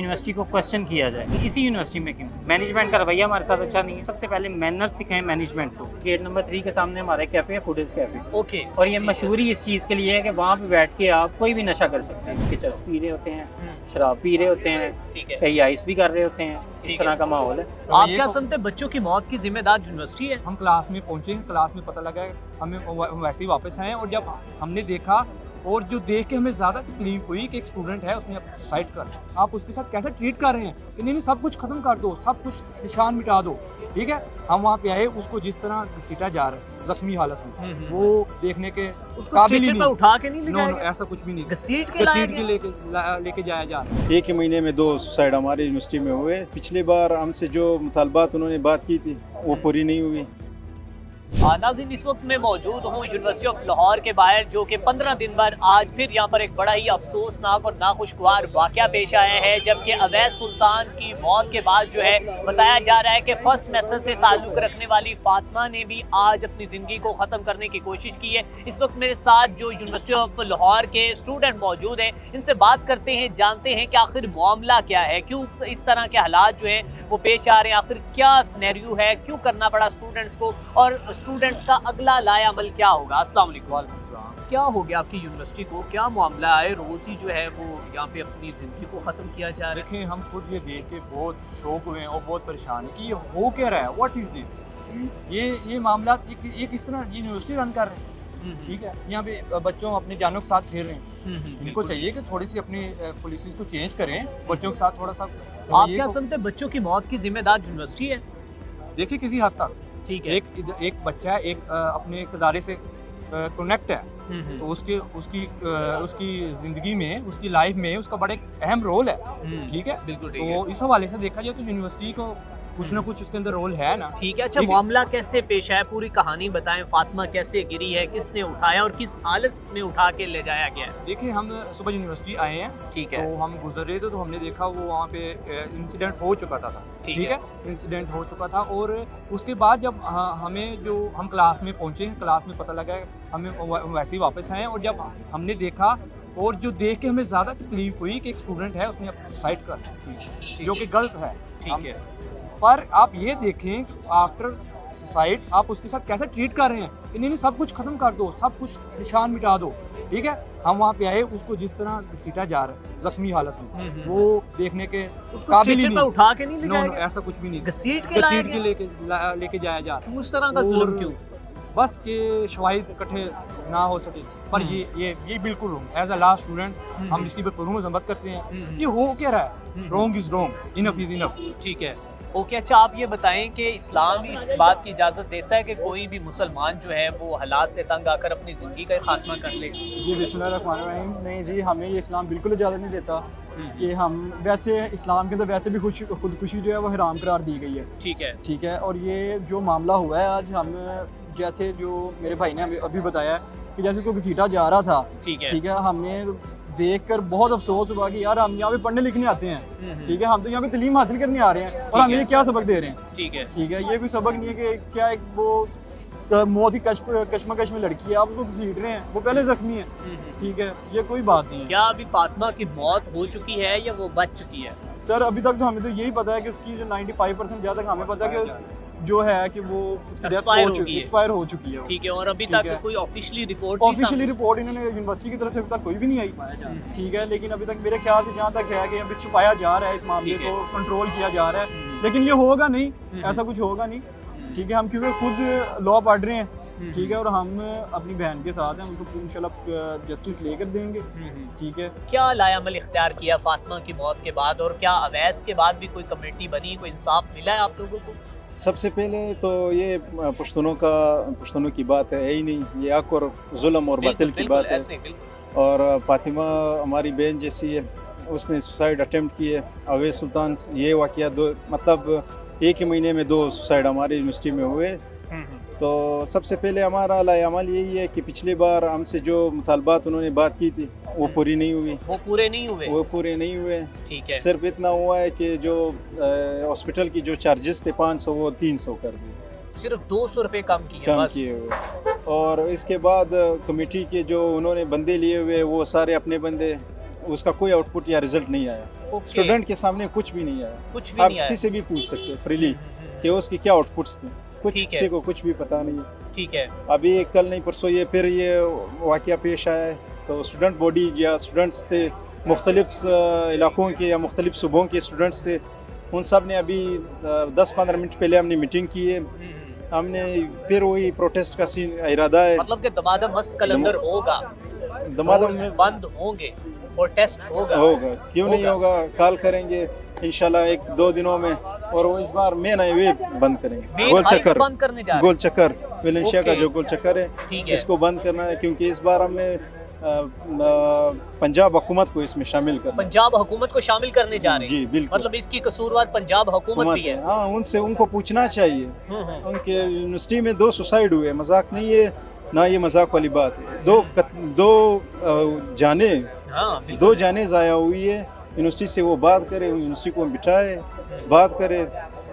University को question किया जाए कि इसी यूनिवर्सिटी में क्यों मैनेजमेंट का रवैया हमारे साथ अच्छा नहीं है। सबसे पहले मैनर्स सिखाएं मैनेजमेंट को। गेट नंबर 3 के सामने हमारा कैफे है, फूडेज कैफे। ओके। और ये मशहूरी इस चीज़ के लिए है कि वहाँ पे बैठ के आप कोई भी नशा कर सकते हैं। पिक्चर्स पी रहे होते हैं, शराब पी रहे होते हैं, ठीक है। कई आइस भी कर रहे होते हैं। इस तरह का माहौल है। आप क्या समझते हैं बच्चों की मौत की जिम्मेदार यूनिवर्सिटी है? हम क्लास में पहुंचे, क्लास में पता लगा हमें वैसे ही वापस आए और जब हमने देखा और जो देख के हमें ज़्यादा तकलीफ हुई कि एक स्टूडेंट है उसने सुसाइड कर, आप उसके साथ कैसे ट्रीट कर रहे हैं कि नहीं सब कुछ ख़त्म कर दो, सब कुछ निशान मिटा दो, ठीक है। हम वहाँ पे आए, उसको जिस तरह घसीटा जा रहा है जख्मी हालत में, वो देखने के उसको स्ट्रेचर पे उठा के नहीं ले नो, जाया नो, गया? ऐसा कुछ भी नहीं, घसीट के लेके जाया जा रहा है। एक ही महीने में 2 सुसाइड हमारे यूनिवर्सिटी में हुए। पिछली बार हमसे जो मुतालबात उन्होंने बात की थी वो पूरी नहीं हुई। नाज़रीन, इस वक्त मैं मौजूद हूँ यूनिवर्सिटी ऑफ लाहौर के बाहर, जो कि 15 दिन बाद आज फिर यहाँ पर एक बड़ा ही अफसोसनाक और नाखुशगवार वाक़या पेश आया है। जबकि अवैस सुल्तान की मौत के बाद जो है बताया जा रहा है कि फर्स्ट सेमेस्टर से ताल्लुक़ रखने वाली फातिमा ने भी आज अपनी ज़िंदगी को ख़त्म करने की कोशिश की है। इस वक्त मेरे साथ जो यूनिवर्सिटी ऑफ लाहौर के स्टूडेंट मौजूद हैं, इनसे बात करते हैं, जानते हैं कि आखिर मामला क्या है, क्यों इस तरह के हालात जो हैं वो पेश आ रहे हैं, आखिर क्या सिनेरियो है, क्यों करना पड़ा स्टूडेंट्स को और स्टूडेंट्स का अगला लाया अमल क्या होगा। अस्सलाम वालेकुम। क्या हो गया आपकी यूनिवर्सिटी को, क्या मामला है? रोज़ ही जो है वो यहाँ पे अपनी ज़िंदगी को ख़त्म किया जा रहा है। देखें, हम खुद ये देख के बहुत शौक हुए हैं और बहुत परेशान हैं कि ये हो क्या रहा है, व्हाट इज़ दिस। ये मामला एक इस तरह यूनिवर्सिटी रन कर रहे हैं, ठीक है। यहाँ पे बच्चों अपने जानों के साथ खेल रहे हैं, इनको चाहिए कि थोड़ी सी अपनी पॉलिसीज को चेंज करें, बच्चों के साथ थोड़ा सा। आप क्या समझते हैं बच्चों की मौत की जिम्मेदार यूनिवर्सिटी है? देखिए किसी हद तक, ठीक है। एक बच्चा है, एक अपने एक इदारे से कनेक्ट है, तो उसकी ज़िंदगी में, उसकी लाइफ में उसका बड़ा एक अहम रोल है, ठीक है। बिल्कुल ठीक तो इस हवाले से देखा जाए तो यूनिवर्सिटी को कुछ ना कुछ उसके अंदर रोल है ना। ठीक है। अच्छा, मामला कैसे पेश आया, पूरी कहानी बताएं। फातिमा कैसे गिरी है, किसने उठाया और किस हालत में उठा के ले जाया गया है? देखिए, हम सुबह यूनिवर्सिटी आए हैं, ठीक है। तो हम गुजर रहे थे तो हमने देखा वो वहाँ पे इंसिडेंट हो चुका था, ठीक है। इंसिडेंट हो चुका था और उसके बाद जब हमें जो हम क्लास में पहुँचे, क्लास में पता लगा हमें वैसे ही वापस आए और जब हमने देखा और जो देख के हमें ज़्यादा तकलीफ हुई कि एक स्टूडेंट है उसने सुसाइड कर, जो कि गलत है, ठीक है। पर आप ये देखें आफ्टर सुसाइड आप उसके साथ कैसे ट्रीट कर रहे हैं कि नहीं सब कुछ ख़त्म कर दो, सब कुछ निशान मिटा दो, ठीक है। हम वहाँ पे आए, उसको जिस तरह घसीटा जा रहा है जख्मी हालत में, वो देखने के उसको स्ट्रेचर पे उठा के नहीं ले जाया गया? ऐसा कुछ भी नहीं, घसीट के लेके जाया जा रहा है। उस तरह का जुल्म क्यों? बस के शवाहिद इकट्ठे ना हो सके, पर ये बिल्कुल wrong. As a last student हम इसकी पर मजम्मत करते हैं। ये हो क्या रहा है, wrong is wrong, enough is enough, ठीक है। ओके। अच्छा, आप ये बताएं कि इस्लाम इस बात की इजाज़त देता है कि कोई भी मुसलमान जो है वो हालात से तंग आकर अपनी ज़िंदगी का खात्मा कर ले? जी बिस्मिल्लाहिर्रहमानिर्रहीम। नहीं जी, हमें ये इस्लाम बिल्कुल इजाज़त नहीं देता कि हम, वैसे इस्लाम के अंदर वैसे भी खुदकुशी जो है वो हराम करार दी गई है, ठीक है। ठीक है। और ये जो मामला हुआ है आज, हम जैसे जो मेरे भाई ने हमें अभी बताया कि जैसे उसको घसीटा जा रहा था, ठीक है, ठीक है, हमें देखकर बहुत अफसोस हुआ कि यार हम यहाँ पे पढ़ने लिखने आते हैं, ठीक है, हम तो यहाँ पे तालीम हासिल करने आ रहे हैं और हम ये क्या सबक दे रहे हैं, ठीक है, ठीक है। ये कोई सबक नहीं है कि क्या एक वो मौत की कश्मकश में लड़की है, आप उसको घसीट रहे हैं, वो पहले जख्मी है, ठीक है। ये कोई बात नहीं है। क्या अभी फातिमा की मौत हो चुकी है या वो बच चुकी है? सर अभी तक तो हमें तो यही पता है कि उसकी जो 95% जहाँ तक हमें पता है कि जो है कि वो एक्सपायर हो चुकी है, ठीक है। और अभी तक कोई ऑफिशियली रिपोर्ट इन्होंने यूनिवर्सिटी की तरफ से अभी तक कोई भी नहीं आई, ठीक है। लेकिन अभी तक मेरे ख्याल से जहाँ तक है कि अभी छुपाया जा रहा है, इस मामले को कंट्रोल किया जा रहा है, लेकिन ये होगा नहीं, ऐसा कुछ होगा नहीं, ठीक है। हम क्योंकि खुद लॉ पढ़ रहे हैं, ठीक है, और हम अपनी बहन के साथ हैं, उनको इंशाल्लाह जस्टिस लेकर देंगे, ठीक है। क्या लायामल इख्तियार किया फातिमा की मौत के बाद, और क्या अवैस के बाद भी कोई कमेटी बनी, कोई इंसाफ मिला है आप लोगों को? सबसे पहले तो ये पश्तूनों की बात है ही नहीं, ये हक और जुल्म और बातिल की बात है। और फातिमा हमारी बहन जैसी है, उसने सुसाइड अटेम्प्ट की है। अवैस सुल्तान, ये वाक़या मतलब एक ही महीने में 2 सुसाइड हमारी यूनिवर्सिटी में हुए। तो सबसे पहले हमारा लायामल यही है कि पिछली बार हमसे जो मुतालबात उन्होंने बात की थी वो पूरी नहीं हुई, वो पूरे नहीं हुए, ठीक है। सिर्फ इतना हुआ है कि जो हॉस्पिटल की जो चार्जेस थे 500 वो 300 कर दिए, सिर्फ 200 रुपये कम किए हुए। और इसके बाद कमेटी के जो उन्होंने बंदे लिए हुए वो सारे अपने बंदे, उसका कोई आउटपुट या रिजल्ट नहीं आया। ओके, स्टूडेंट के सामने कुछ भी नहीं आया। कुछ भी आप नहीं किसी आया। से भी पूछ सकते हैं फ्रीली कि उसके क्या आउटपुट्स थे, कुछ ठीक है। किसी को कुछ भी पता नहीं है। ठीक है, अभी कल नहीं परसों ये फिर ये वाक़या पेश आया है, तो स्टूडेंट बॉडी या स्टूडेंट्स थे मुख्तलिफ इलाकों के या मुख्तलिफ सूबों के स्टूडेंट्स थे, उन सब ने अभी 10-15 मिनट पहले हमने मीटिंग की है। हमने फिर वही प्रोटेस्ट का सीन इरादा है। मतलब कि दमादम मस्त कलंदर होगा, दमादम डोर्स में बंद होंगे और टेस्ट होगा। होगा, क्यों नहीं होगा। होगा, कॉल करेंगे इंशाल्लाह 1-2 दिनों में। और वो इस बार मेन हाईवे बंद करेंगे, मेन गोल हाईवे चक्कर, बंद करने जा रहे गोल चक्कर वेलेंशिया का ओके। जो गोल चक्कर है, ठीक है। इसको बंद करना है, क्योंकि इस बार हमने पंजाब हुकूमत को इसमें शामिल करना है। पंजाब हुकूमत को शामिल करने जा रहे हैं। जी बिल्कुल, मतलब इसकी कसूरवार पंजाब हुकूमत भी है। हाँ, उनसे उनको पूछना चाहिए। हम्म। उनके यूनिवर्सिटी में 2 सुसाइड हुए, मजाक नहीं है ना, ये मजाक वाली बात है। दो जाने हाँ, 2 जाने ज़ाया हुई है। यूनिवर्सिटी से वो बात करे, यूनिवर्सिटी को बिठाए, बात करे,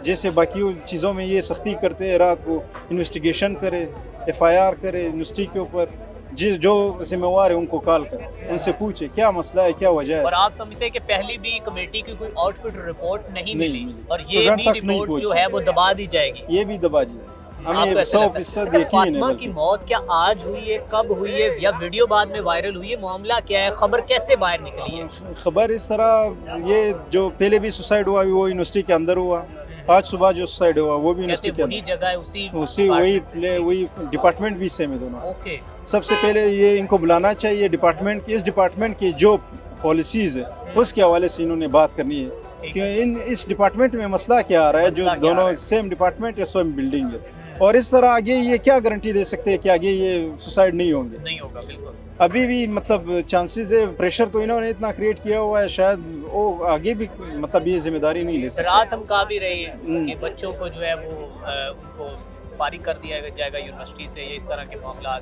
जैसे बाकी चीज़ों में ये सख्ती करते हैं, रात को इन्वेस्टिगेशन करे, FIR करे यूनिवर्सिटी के ऊपर, जो जिम्मेवार है उनको कॉल करे, उनसे पूछे क्या मसला है, क्या वजह और है। आप समझते हैं कि पहली भी कमेटी की कोई आउटपुट रिपोर्ट नहीं नहीं मिली मिली। और ये स्टूडेंट भी तक नहीं रिपोर्ट जो पहुंची। है वो दबा दी जाएगी। ये भी दबा दी, आपको हमें ऐसा लगता है? 100% अच्छा, यकीन है। फातिमा की बल्कि मौत क्या आज हुई है, कब हुई है, या वीडियो बाद में वायरल हुई है, मामला क्या है, खबर कैसे बाहर निकली है? खबर इस तरह, ये जो पहले भी सुसाइड हुआ वो यूनिवर्सिटी के अंदर हुआ, आज सुबह जो सुसाइड हुआ वो भी कहते यूनिवर्सिटी के वही अंदर, जगह है, उसी वही डिपार्टमेंट भी सेम है दोनों। ओके, सबसे पहले ये इनको बुलाना चाहिए डिपार्टमेंट की, इस डिपार्टमेंट की जो पॉलिसीज़ है उसके हवाले से इन्होंने बात करनी है ठीक कि इस डिपार्टमेंट में मसला क्या आ रहा है, जो मसला क्या आ रहा दोनों है? सेम डिपार्टमेंट है, सेम बिल्डिंग है। और इस तरह आगे ये क्या गारंटी दे सकते हैं कि आगे ये सुसाइड नहीं होंगे। नहीं होगा बिल्कुल। अभी भी मतलब चांसेस है, प्रेशर तो इन्होंने इतना क्रिएट किया हुआ है, शायद वो आगे भी मतलब ये जिम्मेदारी नहीं ले सकते। रात हम कहा भी रहे हैं हम्म। कि बच्चों को जो है वो उनको फारिग कर दिया जाएगा यूनिवर्सिटी से, ये इस तरह के मामला।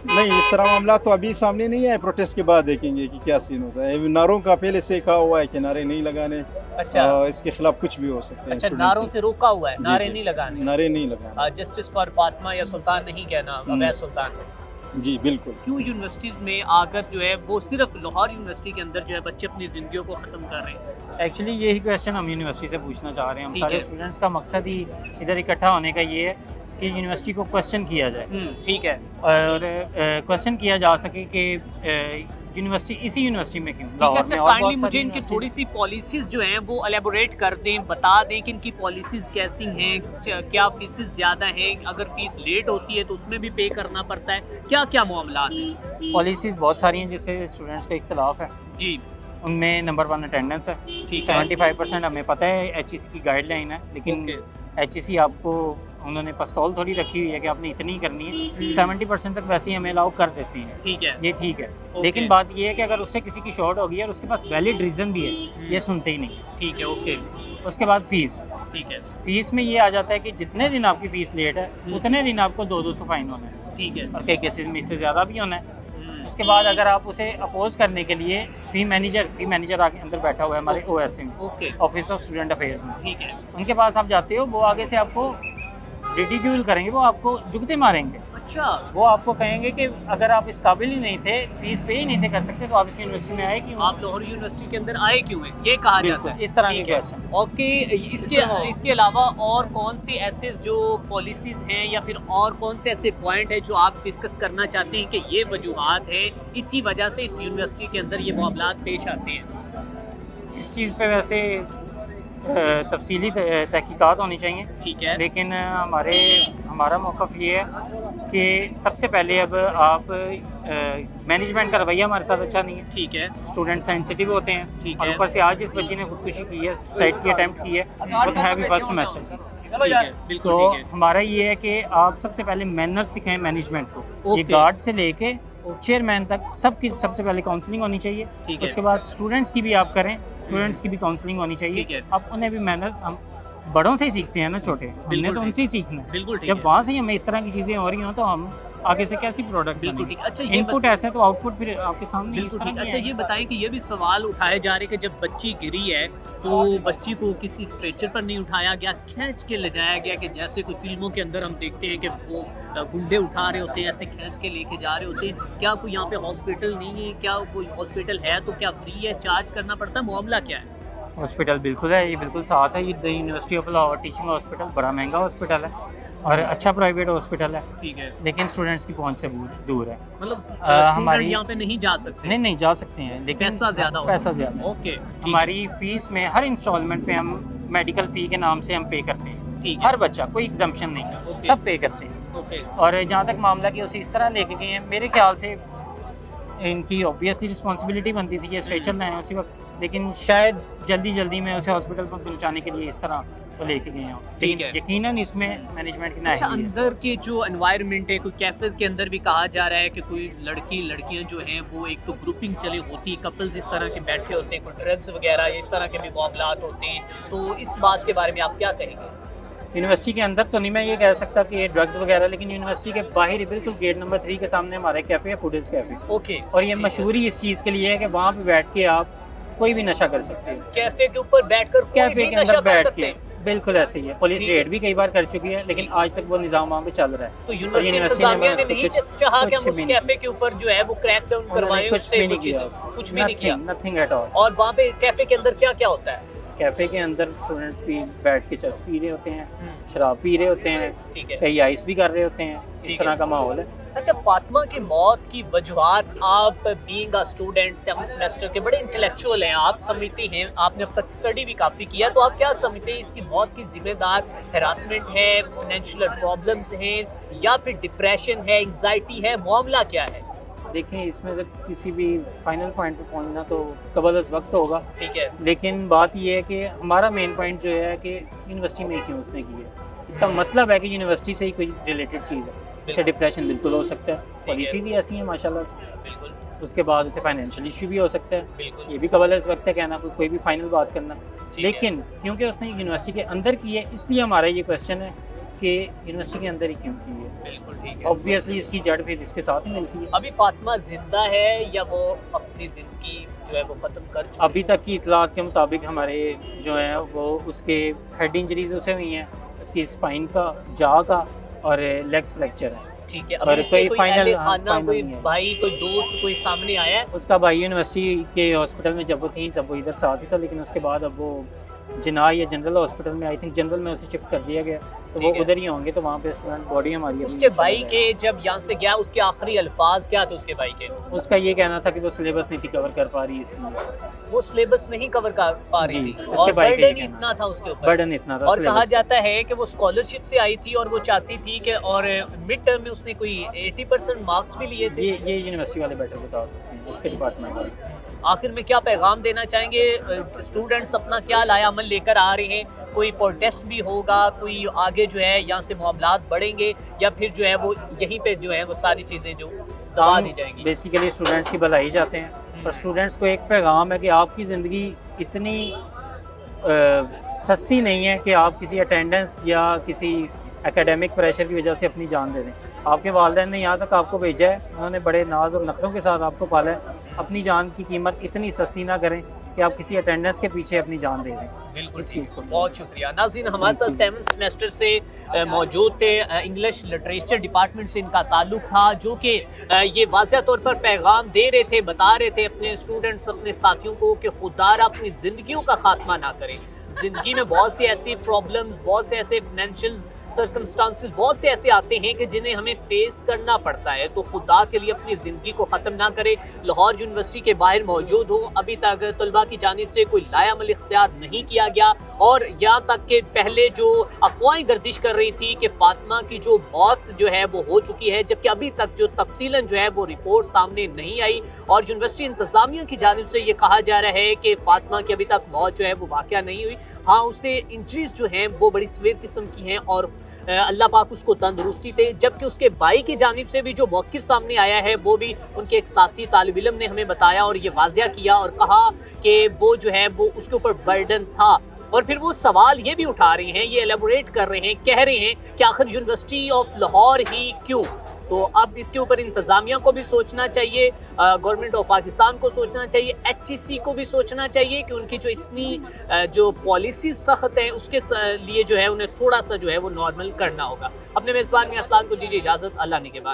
नहीं, इस तरह मामला तो अभी सामने नहीं आए, प्रोटेस्ट के बाद देखेंगे कि क्या सीन होता है। नारों का पहले से कहा हुआ है कि नारे नहीं लगाने, अच्छा इसके खिलाफ कुछ भी हो सकते हैं। अच्छा, student नारों के। से रोका हुआ है, जी, नारे जी। नहीं लगाने। नारे नहीं लगाने, जस्टिस फॉर फातिमा या सुल्तान नहीं कहना, अवैध सुल्तान है। जी बिल्कुल। क्यों यूनिवर्सिटीज़ में आकर जो है वो सिर्फ लाहौर यूनिवर्सिटी के अंदर जो है बच्चे अपनी ज़िंदगियों को ख़त्म कर रहे हैं? एक्चुअली यही क्वेश्चन हम यूनिवर्सिटी से पूछना चाह रहे हैं। हम ठीक सारे है। स्टूडेंट्स का मकसद ही इधर इकट्ठा होने का ये है कि यूनिवर्सिटी को क्वेश्चन किया जाए ठीक है, और क्वेश्चन किया जा सके कि यूनिवर्सिटी इसी यूनिवर्सिटी में क्यों ठीक है। लाहौर अच्छा, में और काइंडली बहुत मुझे सारी इनकी यूनिवर्सिटी- थोड़ी सी पॉलिसीज़ जो हैं वो एलेबोरेट कर दें, बता दें कि इनकी पॉलिसीज़ कैसी हैं, क्या फीसेस ज़्यादा हैं, अगर फीस लेट होती है तो उसमें भी पे करना पड़ता है, क्या क्या मामला हैं? पॉलिसीज़ बहुत सारी हैं जिससे स्टूडेंट्स का इख्तलाफ है। जी उनमें नंबर 1 अटेंडेंस है। ठीक है। 75% हमें पता है HEC की गाइडलाइन है, लेकिन ओके। HEC आपको उन्होंने पस्तौल थोड़ी रखी हुई है कि आपने इतनी ही करनी है। 70% तक वैसे ही हमें अलाउ कर देती हैं, ठीक है, ये ठीक है। ओके। लेकिन बात ये है कि अगर उससे किसी की शॉर्ट होगी और उसके पास वैलिड रीज़न भी है, ये सुनते ही नहीं। ठीक है, ओके, उसके बाद फ़ीस, ठीक है, फ़ीस में ये आ जाता है कि जितने दिन आपकी फ़ीस लेट है उतने दिन आपको 200 फाइन होना है, ठीक है। और कई केसेस में इससे ज़्यादा भी होना है। उसके बाद अगर आप उसे अपोज करने के लिए फ़ी मैनेजर आगे अंदर बैठा हुआ है हमारे OSC में, okay, office of student affairs में, ठीक है। उनके पास आप जाते हो, वो आगे से आपको रिडिक्यूल करेंगे, वो आपको जुगते मारेंगे। अच्छा, वो आपको कहेंगे कि अगर आप इस काबिल ही नहीं थे, फीस पे ही नहीं थे कर सकते, तो आप इस यूनिवर्सिटी में आए क्यों? आप लाहौर यूनिवर्सिटी के अंदर आए क्यों हैं, ये कहा बिल्कुल, जाता है। इस तरह के ठीक है। क्वेश्चन। ओके, इसके अलावा और कौन सी ऐसे जो पॉलिसीज़ हैं या फिर और कौन से ऐसे पॉइंट हैं जो आप डिस्कस करना चाहते हैं कि ये वजूहात हैं, इसी वजह से इस यूनिवर्सिटी के अंदर ये मामलात पेश आते हैं? इस चीज़ पे वैसे तफसीली तहकीकात होनी चाहिए, ठीक है, लेकिन हमारा मौक़िफ़ ये है कि सबसे पहले अब आप मैनेजमेंट का रवैया हमारे साथ अच्छा नहीं है। ठीक है, स्टूडेंट सेंसिटिव होते हैं, ठीक और है। ऊपर से आज जिस बच्ची ने खुदकुशी की है, सुसाइड की अटैम्प्ट की है, वो तो है अभी फर्स्ट सेमेस्टर की। ठीक है, बिल्कुल तो ठीक है। हमारा ये है कि आप सबसे पहले मैनर्स सिखाएं मैनेजमेंट को। ये ओके। गार्ड से लेके चेयरमैन तक सबकी सबसे पहले काउंसलिंग होनी चाहिए। ठीक है। उसके बाद स्टूडेंट्स की भी आप करें, स्टूडेंट्स की भी काउंसलिंग होनी ठीक चाहिए। है। अब उन्हें भी मैनर्स हम बड़ों से ही सीखते हैं ना, छोटे हमने बिल्कुल तो ठीक। उनसे ही सीखना है। बिल्कुल ठीक जब है। वहाँ से ही हमें इस तरह की चीज़ें हो रही हों तो हम आगे से कैसी प्रोडक्ट बिल्कुल बनेगी। ठीक। अच्छा ये इनपुट ऐसे है तो आउटपुट फिर आपके सामने बिल्कुल इस तरह ठीक। ही अच्छा है। ये बताएं कि ये भी सवाल उठाए जा रहे हैं कि जब बच्ची गिरी है तो बच्ची को किसी स्ट्रेचर पर नहीं उठाया गया, खींच के ले जाया गया, कि जैसे कोई फिल्मों के अंदर हम देखते हैं कि वो गुंडे उठा रहे होते हैं, ऐसे खींच के लेके जा रहे होते हैं। क्या कोई यहाँ पे हॉस्पिटल नहीं है? क्या कोई हॉस्पिटल है तो क्या फ्री है, चार्ज करना पड़ता है, मामला क्या है? हॉस्पिटल बिल्कुल है, ये बिल्कुल साथ है। ये the university of Lahore teaching hospital बड़ा महंगा हॉस्पिटल है और अच्छा प्राइवेट हॉस्पिटल है, ठीक है, लेकिन स्टूडेंट्स की पहुंच से दूर है। मतलब हमारी- स्टूडेंट यहाँ पे नहीं जा सकते? नहीं जा सकते हैं, लेकिन पैसा ज़्यादा होता है। पैसा ज़्यादा है। ओके, हमारी फीस में हर इंस्टॉलमेंट पे हम मेडिकल फ़ी के नाम से हम पे करते हैं। ठीक है, हर बच्चा, कोई एग्जाम्पशन नहीं है, ओके। सब पे करते हैं। ओके, और जहाँ तक मामला कि उसे इस तरह लेके गए हैं, मेरे ख्याल से इनकी ऑब्वियसली रिस्पॉन्सिबिलिटी बनती थी कि स्ट्रेचर लाएँ उसी वक्त, लेकिन शायद जल्दी में उसे हॉस्पिटल पर पहुँचाने के लिए इस तरह तो लेके गए हैं। ठीक है। लेकिन यकीनन इसमें मैनेजमेंट की अच्छा नाहिली है। अंदर के जो एनवायरनमेंट है, कोई कैफे के अंदर भी कहा जा रहा है कि कोई लड़कियां जो हैं वो एक तो ग्रुपिंग चली होती, कपल्स इस तरह के बैठे होते हैं, कोई ड्रग्स वगैरह इस तरह के भी मामलात होते हैं, तो इस बात के बारे में आप क्या कहेंगे? यूनिवर्सिटी के अंदर तो नहीं मैं ये कह सकता कि ये ड्रग्स वगैरह, लेकिन यूनिवर्सिटी के बाहर ही बिल्कुल गेट नंबर 3 के सामने हमारा कैफ़े है, फूडेल्स कैफ़े। ओके, और ये मशहूरी इस चीज़ के लिए है कि वहाँ पे बैठ के आप कोई भी नशा कर सकते हो। कैफे के ऊपर बैठकर कोई कैफ़े भी के नशा अंदर कर बैठ सकते के हैं। बिल्कुल ऐसे ही है। पुलिस ठीक है। रेड भी कई बार कर चुकी है, लेकिन आज तक वो निज़ाम वहाँ पे चल रहा है। तो यूनिवर्सिटी यूनिवर्सिटी इंतजामिया ने उसको नहीं कुछ- चाहा कि हम कुछ उस भी नहीं कैफे के ऊपर जो है वो क्रैक डाउन उन्होंने करवाएं, कुछ उससे भी वो नहीं किया, चीज़ें- कुछ भी नहीं किया। Nothing at all. और वहाँ पे कैफे के अंदर क्या क्या होता है? कैफ़े के अंदर स्टूडेंट्स भी बैठ के चस पी रहे होते हैं, शराब पी रहे होते हैं, ठीक है। कई आइस भी कर रहे होते हैं, ठीक इस तरह है। का माहौल है। अच्छा फातिमा की मौत की वजूहात, आप being a student 7th semester के बड़े इंटेलेक्चुअल हैं, आप समझते हैं, आपने अब तक स्टडी भी काफ़ी किया, तो आप क्या समझते हैं इसकी मौत की जिम्मेदार हैरासमेंट है, फाइनेंशियल प्रॉब्लम्स हैं, या फिर डिप्रेशन है, एंग्जाइटी है, मामला क्या है? देखें, इसमें जब किसी भी फाइनल पॉइंट पे पहुंचना तो कबल अज़ वक्त होगा, ठीक है, लेकिन बात ये है कि हमारा मेन पॉइंट जो है कि यूनिवर्सिटी में क्यों उसने की है। इसका मतलब है कि यूनिवर्सिटी से ही कोई रिलेटेड चीज़ है। इससे डिप्रेशन बिल्कुल हो सकता है, पॉलिसी भी ऐसी है माशाल्लाह से। बिल्कुल उसके बाद उसे फाइनेंशियल इशू भी हो सकता है, बिल्कुल, ये भी कबल अज़ वक्त है कहना, कोई भी फाइनल बात करना। ठीक है। लेकिन क्योंकि उसने यूनिवर्सिटी के अंदर की है, इसलिए हमारा ये क्वेश्चन है कि यूनिवर्सिटी के अंदर ही क्यों की है। बिल्कुल ठीक है। ऑब्वियसली इसकी जड़ फिर इसके साथ ही मिलती है। अभी फातिमा जिंदा है या वो अपनी जिंदगी जो है वो खत्म कर चुकी है? अभी तक की इतलात के मुताबिक हमारे जो है वो उसके हेड इंजरीज उसे हुई हैं, उसकी स्पाइन का, जा का और लेग्स फ्रैक्चर है। ठीक है। और अभी उसके कोई कोई फाइनल- अहले हाँ, खाना, फाइनल कोई नहीं है। भाई, कोई दोस्त, कोई सामने आया है? उसका भाई यूनिवर्सिटी के हॉस्पिटल में जब वो थी तब वो इधर साथ ही था, लेकिन उसके बाद अब वो जिना या जनरल हॉस्पिटल में, आई थिंक जनरल में उसे शिफ्ट कर दिया गया, तो वो ठीक है। उधर ही होंगे। तो वहाँ पे स्टूडेंट बॉडी हमारी अभी उसके चल भाई रहा है। के जब यहाँ से गया उसके आखिरी अल्फाज क्या थे उसके भाई के? उसका ये कहना था कि वो सिलेबस नहीं थी कवर कर पा रही, इसलिए वो सिलेबस नहीं कवर कर पा रही जी, थी उसके और भाई का ये बर्डन कहना इतना था उसके ऊपर। बर्डन इतना था। और कहा syllabus का। जाता है कि वो स्कॉलरशिप से आई थी और वो चाहती थी कि, और मिड टर्म में उसने कोई 80% मार्क्स भी लिए थे। ये यूनिवर्सिटी वाले बेटर बता सकते हैं, उसके डिपार्टमेंट वाले। आखिर में क्या पैगाम देना चाहेंगे? स्टूडेंट्स अपना क्या लाया अमल लेकर आ रहे हैं? कोई प्रोटेस्ट भी होगा, कोई आगे जो है यहाँ से मामलात बढ़ेंगे, या फिर जो है वो यहीं पे जो है वो सारी चीज़ें जो दबा दी जाएंगी? बेसिकली स्टूडेंट्स की भलाई चाहते हैं, और स्टूडेंट्स को एक पैगाम है कि आपकी ज़िंदगी इतनी सस्ती नहीं है कि आप किसी अटेंडेंस या किसी एकेडमिक प्रेशर की वजह से अपनी जान दे दें। आपके वालिदैन ने यहाँ तक आपको भेजा है, उन्होंने बड़े नाज और नखरों के साथ आपको पाला है। अपनी जान की कीमत इतनी सस्ती ना करें कि आप किसी अटेंडेंस के पीछे अपनी जान दे दें। बिल्कुल इस चीज़ को बहुत शुक्रिया। नाज़रीन, हमारे साथ 7th सेमेस्टर से मौजूद थे, इंग्लिश लिटरेचर डिपार्टमेंट से इनका ताल्लुक था, जो कि ये वाज़ह तौर पर पैगाम दे रहे थे, बता रहे थे अपने स्टूडेंट्स, अपने साथियों को कि खुदारा अपनी ज़िंदगियों का खात्मा ना करें। ज़िंदगी में बहुत सी ऐसी प्रॉब्लम्स, बहुत से ऐसे फाइनेंशियल सर्कमस्टांसिस बहुत से ऐसे आते हैं कि जिन्हें हमें फेस करना पड़ता है, तो खुदा के लिए अपनी ज़िंदगी को ख़त्म ना करें। लाहौर यूनिवर्सिटी के बाहर मौजूद हूँ, अभी तक तलबा की जानिब से कोई लायामल इख्तियार नहीं किया गया, और यहाँ तक कि पहले जो अफवाहें गर्दिश कर रही थी कि फातिमा की जो मौत जो है वो हो चुकी है, जबकि अभी तक जो तफसीलन जो है वो रिपोर्ट सामने नहीं आई, और यूनिवर्सिटी इंतज़ामिया की जानिब से ये कहा जा रहा है कि फातिमा की अभी तक मौत जो है वो वाक़या नहीं हुई। हाँ, उसे इंजरीज जो हैं वो बड़ी सवेर किस्म की हैं और अल्लाह पाक उसको तंदुरुस्ती दे। जबकि उसके भाई की जानिब से भी जो मौक़िफ़ सामने आया है वो भी उनके एक साथी तालिब इल्म ने हमें बताया और ये वाज़िया किया और कहा कि वो जो है वो उसके ऊपर बर्डन था। और फिर वो सवाल ये भी उठा रहे हैं, ये एलेबोरेट कर रहे हैं, कह रहे हैं कि आखिर यूनिवर्सिटी ऑफ लाहौर ही क्यों? तो अब इसके ऊपर इंतज़ामिया को भी सोचना चाहिए, गवर्नमेंट ऑफ पाकिस्तान को सोचना चाहिए, HEC को भी सोचना चाहिए कि उनकी जो इतनी जो पॉलिसी सख्त है उसके लिए जो है उन्हें थोड़ा सा जो है वो नॉर्मल करना होगा। अपने मेज़बान में असलान को दीजिए इजाज़त, अल्लाह निगहबान।